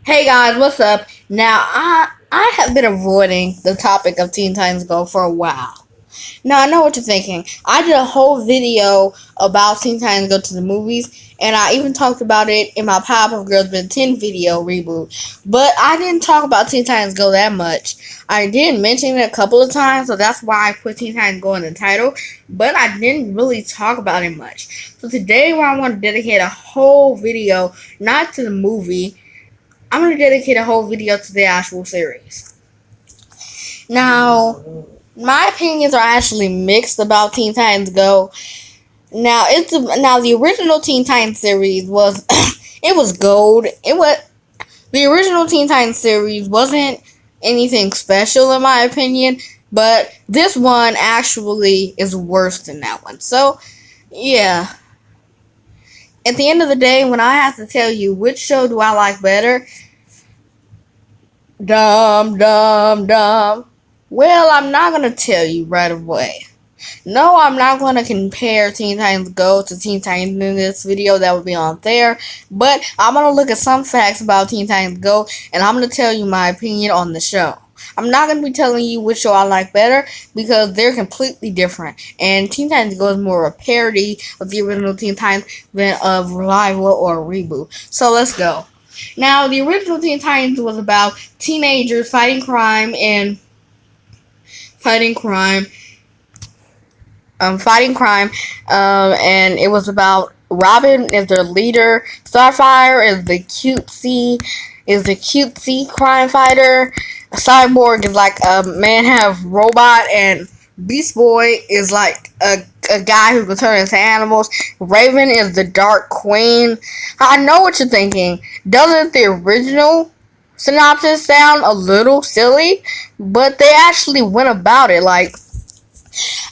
Hey guys, what's up? Now I have been avoiding the topic of Teen Titans Go for a while. Now I know what you're thinking. I did a whole video about Teen Titans Go to the movies, and I even talked about it in my Powerpuff Girls Ben 10 video reboot. But I didn't talk about Teen Titans Go that much. I did mention it a couple of times, so that's why I put Teen Titans Go in the title. But I didn't really talk about it much. So today, I want to dedicate a whole video not to the movie. I'm going to dedicate a whole video to the actual series. Now, my opinions are actually mixed about Teen Titans Go. Now, the original Teen Titans series was it was gold. The original Teen Titans series wasn't anything special in my opinion, but this one actually is worse than that one. So, yeah. At the end of the day, when I have to tell you which show do I like better, well, I'm not going to tell you right away. No, I'm not going to compare Teen Titans Go to Teen Titans in this video. That would be unfair. But I'm going to look at some facts about Teen Titans Go, and I'm going to tell you my opinion on the show. I'm not going to be telling you which show I like better because they're completely different. And Teen Titans Go is more a parody of the original Teen Titans than a revival or a reboot. So let's go. Now, the original Teen Titans was about teenagers fighting crime, and it was about Robin is their leader, Starfire is the cutesy crime fighter, Cyborg is like a man-have robot, and Beast Boy is like a guy who can turn into animals. Raven is the Dark Queen. I know what you're thinking. Doesn't the original synopsis sound a little silly? But they actually went about it. Like,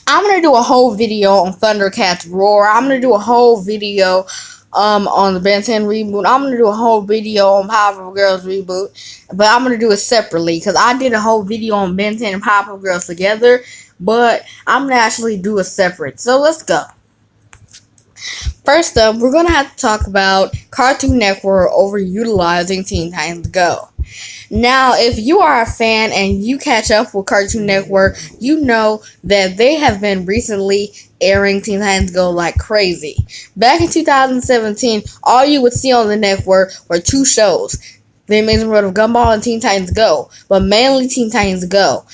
I'm gonna do a whole video on Thundercats Roar. I'm gonna do a whole video on the Ben 10 reboot. I'm gonna do a whole video on Powerpuff Girls reboot, but I'm gonna do it separately because I did a whole video on Ben 10 and Powerpuff Girls together, but I'm gonna actually do it separate. So let's go. First up, we're gonna have to talk about Cartoon Network overutilizing Teen Titans Go. Now, if you are a fan and you catch up with Cartoon Network, you know that they have been recently airing Teen Titans Go like crazy. Back in 2017, all you would see on the network were two shows, The Amazing World of Gumball and Teen Titans Go, but mainly Teen Titans Go.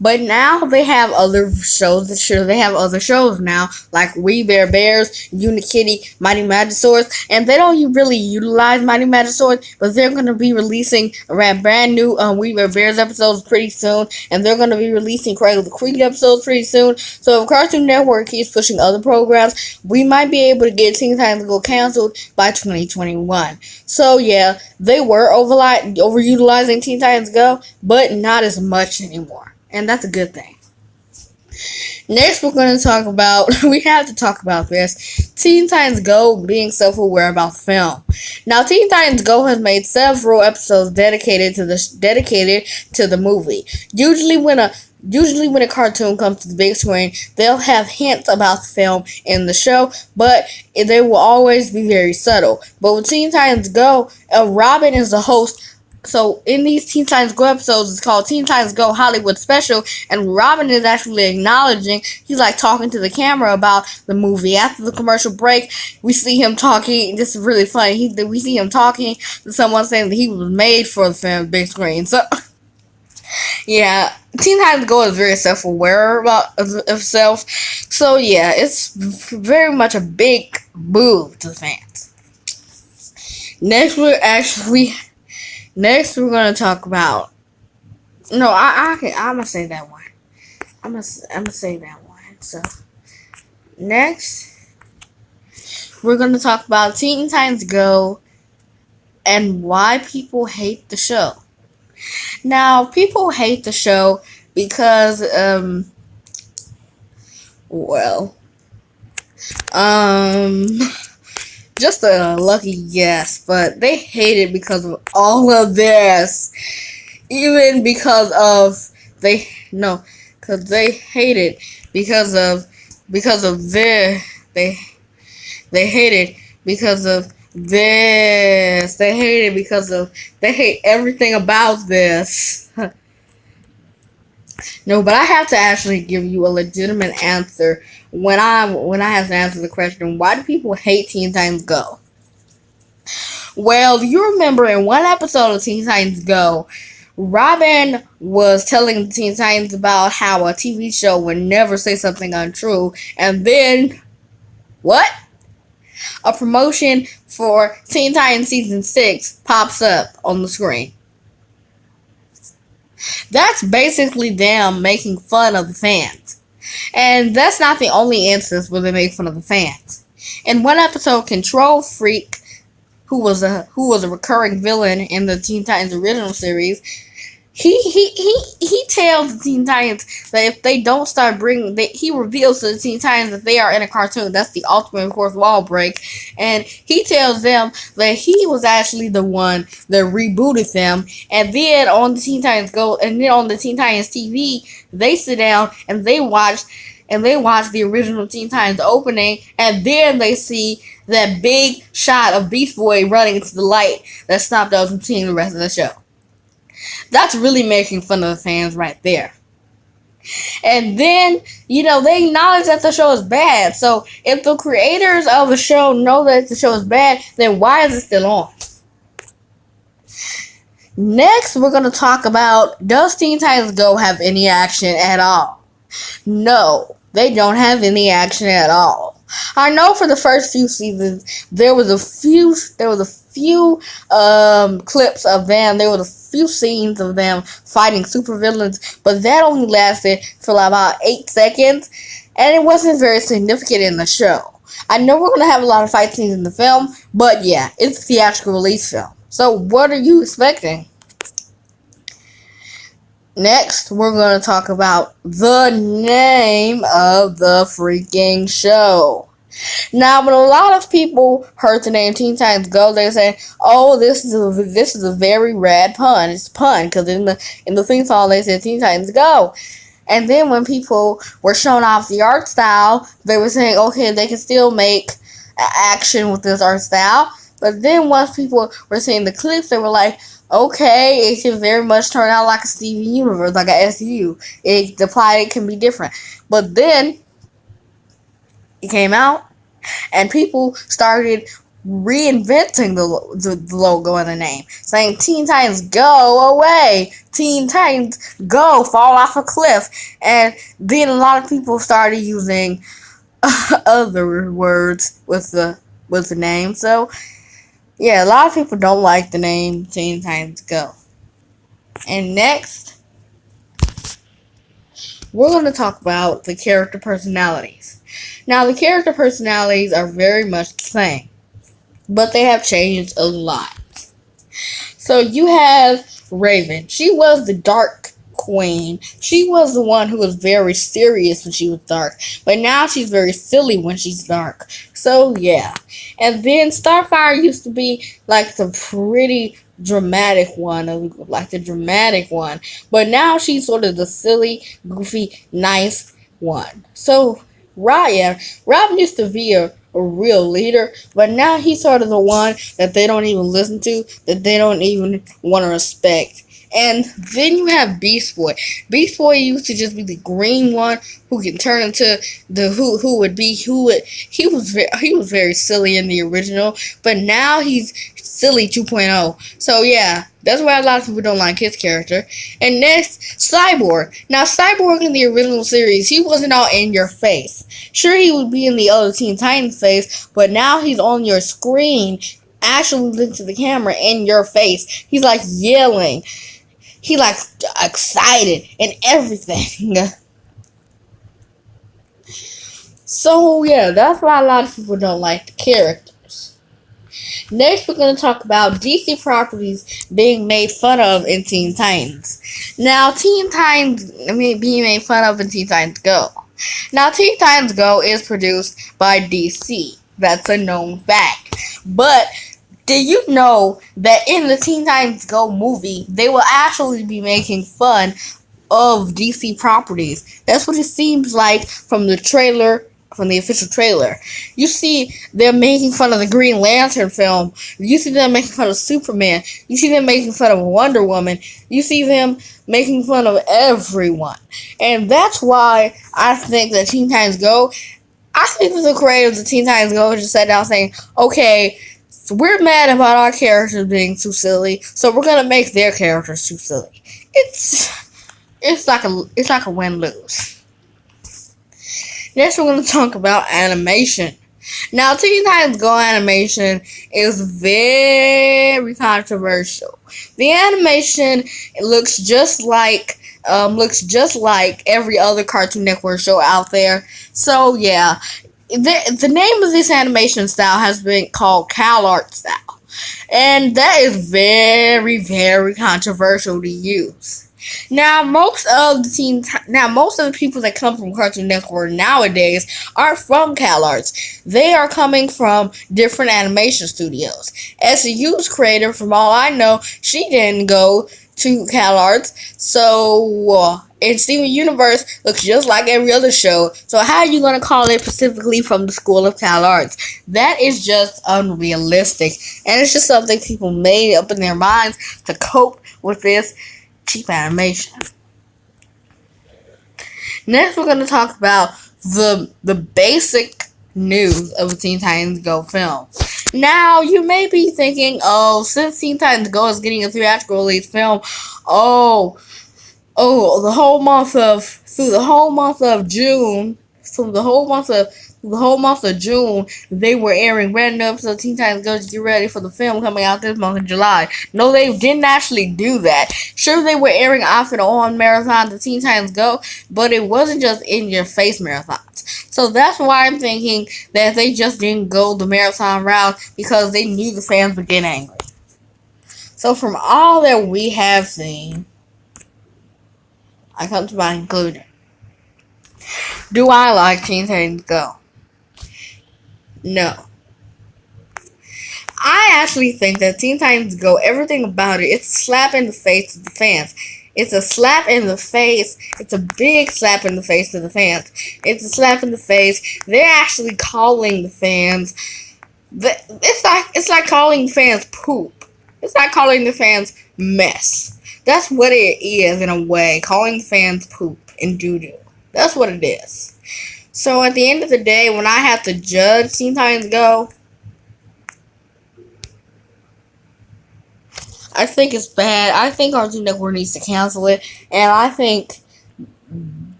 But now they have other shows. Sure, they have other shows now, like We Bare Bears, Unikitty, Mighty Magisaurus, and they don't really utilize Mighty Magisaurus, but they're going to be releasing a brand new We Bare Bears episodes pretty soon, and they're going to be releasing Cradle the Creek episodes pretty soon. So if Cartoon Network keeps pushing other programs, we might be able to get Teen Titans Go canceled by 2021. So yeah, they were overutilizing Teen Titans Go, but not as much anymore. And that's a good thing. Next, we have to talk about this. Teen Titans Go being self-aware about film. Now, Teen Titans Go has made several episodes dedicated to the movie. Usually when a cartoon comes to the big screen, they'll have hints about the film in the show, but they will always be very subtle. But with Teen Titans Go, Robin is the host. So in these Teen Titans Go episodes, it's called Teen Titans Go Hollywood Special, and Robin is actually acknowledging, he's like talking to the camera about the movie. After the commercial break, we see him talking. This is really funny. We see him talking to someone saying that he was made for the film big screen. So yeah, Teen Titans Go is very self-aware about itself. So yeah, it's very much a big move to the fans. Next, we're gonna talk about. No, I'm gonna say that one. I'm gonna say that one. So, next, we're gonna talk about Teen Titans Go and why people hate the show. Now, people hate the show because, just a lucky guess, but they hate it because of all of this. Even because they hate it because of they hate it because of This. They hate it because of they hate everything about this. No, but I have to actually give you a legitimate answer when I have to answer the question, why do people hate Teen Titans Go? Well, you remember in one episode of Teen Titans Go, Robin was telling the Teen Titans about how a TV show would never say something untrue, and then what? A promotion for Teen Titans Season 6 pops up on the screen. That's basically them making fun of the fans. And that's not the only instance where they make fun of the fans. In one episode, Control Freak, who was a recurring villain in the Teen Titans original series, he tells the Teen Titans that if they don't start he reveals to the Teen Titans that they are in a cartoon. That's the ultimate fourth wall break, and he tells them that he was actually the one that rebooted them. And then on the Teen Titans Go, and then on the Teen Titans TV, they sit down and they watch the original Teen Titans opening, and then they see that big shot of Beast Boy running into the light that stopped us from seeing the rest of the show. That's really making fun of the fans right there. And then, they acknowledge that the show is bad. So if the creators of a show know that the show is bad, then why is it still on? Next, we're going to talk about, does Teen Titans Go have any action at all? No, they don't have any action at all. I know for the first few seasons there was a few clips of them. There was a few scenes of them fighting supervillains, but that only lasted for about 8 seconds, and it wasn't very significant in the show. I know we're gonna have a lot of fight scenes in the film, but yeah, it's a theatrical release film. So what are you expecting? Next, we're going to talk about the name of the freaking show. Now, when a lot of people heard the name Teen Titans Go, they say, "Oh, this is a very rad pun." It's a pun because in the theme song they said Teen Titans Go. And then when people were showing off the art style, they were saying, "Okay, they can still make action with this art style." But then once people were seeing the clips, they were like, okay, it can very much turn out like a Steven Universe, like a SU. The plot can be different. But then it came out, and people started reinventing the logo and the name, saying Teen Titans Go away, Teen Titans Go fall off a cliff. And then a lot of people started using other words with the name. So yeah, a lot of people don't like the name Teen Titans Go. And next, we're going to talk about the character personalities. Now, the character personalities are very much the same, but they have changed a lot. So you have Raven. She was the dark queen. She was the one who was very serious when she was dark, but now she's very silly when she's dark. So yeah. And then Starfire used to be like the pretty dramatic one, but now she's sort of the silly, goofy, nice one. So Robin used to be a real leader, but now he's sort of the one that they don't even listen to, that they don't even want to respect. And then you have Beast Boy. Beast Boy used to just be the green one who can turn into he was very silly in the original, but now he's silly 2.0. So yeah, that's why a lot of people don't like his character. And next, Cyborg. Now Cyborg in the original series, he wasn't all in your face. Sure, he would be in the other Teen Titans face, but now he's on your screen, actually looking to the camera in your face. He's like yelling. He like excited and everything. So yeah, that's why a lot of people don't like the characters. Next, we're going to talk about DC properties being made fun of in Teen Titans. Now, being made fun of in Teen Titans Go. Now, Teen Titans Go is produced by DC. That's a known fact. But did you know that in the Teen Titans Go movie, they will actually be making fun of DC properties? That's what it seems like from the trailer from the official trailer. You see them making fun of the Green Lantern film. You see them making fun of Superman. You see them making fun of Wonder Woman. You see them making fun of everyone. And that's why I think that Teen Titans Go, I think that the creators of Teen Titans Go just sat down saying, okay, so we're mad about our characters being too silly, so we're gonna make their characters too silly. It's like a win-lose. Next, we're going to talk about animation. Now, Teen Titans Go animation is very controversial. The animation looks just like every other Cartoon Network show out there. So yeah, the name of this animation style has been called CalArt style, and that is very, very controversial to use. Now, most of the people that come from Cartoon Network nowadays are from CalArts. They are coming from different animation studios. As a youth creator, from all I know, she didn't go to CalArts, so and Steven Universe looks just like every other show. So how are you going to call it specifically from the School of CalArts? That is just unrealistic, and it's just something people made up in their minds to cope with this cheap animation. Next, we're going to talk about the basic news of a Teen Titans Go film. Now, you may be thinking, oh, since Teen Titans Go is getting a theatrical release film, the whole month of June, they were airing random episodes of Teen Titans Go to get ready for the film coming out this month in July. No, they didn't actually do that. Sure, they were airing off and on marathons of Teen Titans Go, but it wasn't just in your face marathons. So that's why I'm thinking that they just didn't go the marathon route, because they knew the fans would get angry. So from all that we have seen, I come to my conclusion. Do I like Teen Titans Go? No. I actually think that Teen Titans Go, everything about it, it's a slap in the face of the fans. It's a slap in the face. It's a big slap in the face to the fans. It's a slap in the face. They're actually calling the fans. It's like calling fans poop. It's like calling the fans mess. That's what it is in a way. Calling the fans poop and doo-doo. That's what it is. So at the end of the day, when I have to judge Teen Titans Go, I think it's bad. I think Cartoon Network needs to cancel it, and I think,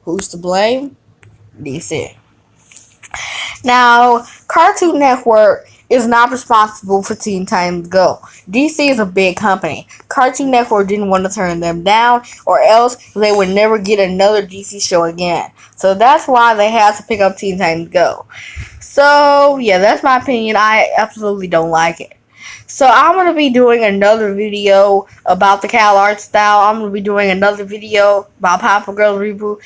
who's to blame? DC. Now, Cartoon Network is not responsible for Teen Titans Go. DC is a big company. Cartoon Network didn't want to turn them down, or else they would never get another DC show again. So that's why they had to pick up Teen Titans Go. So, yeah, that's my opinion. I absolutely don't like it. So I'm going to be doing another video about the CalArts style. I'm going to be doing another video about Powerpuff Girls reboot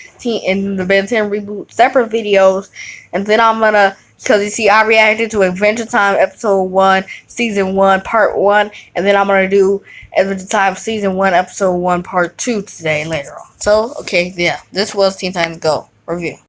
and the Ben 10 reboot, separate videos. And then I'm going to, because you see, I reacted to Adventure Time Episode 1, Season 1, Part 1. And then I'm going to do Adventure Time Season 1, Episode 1, Part 2 today, later on. So, okay, yeah, this was Teen Titans Go review.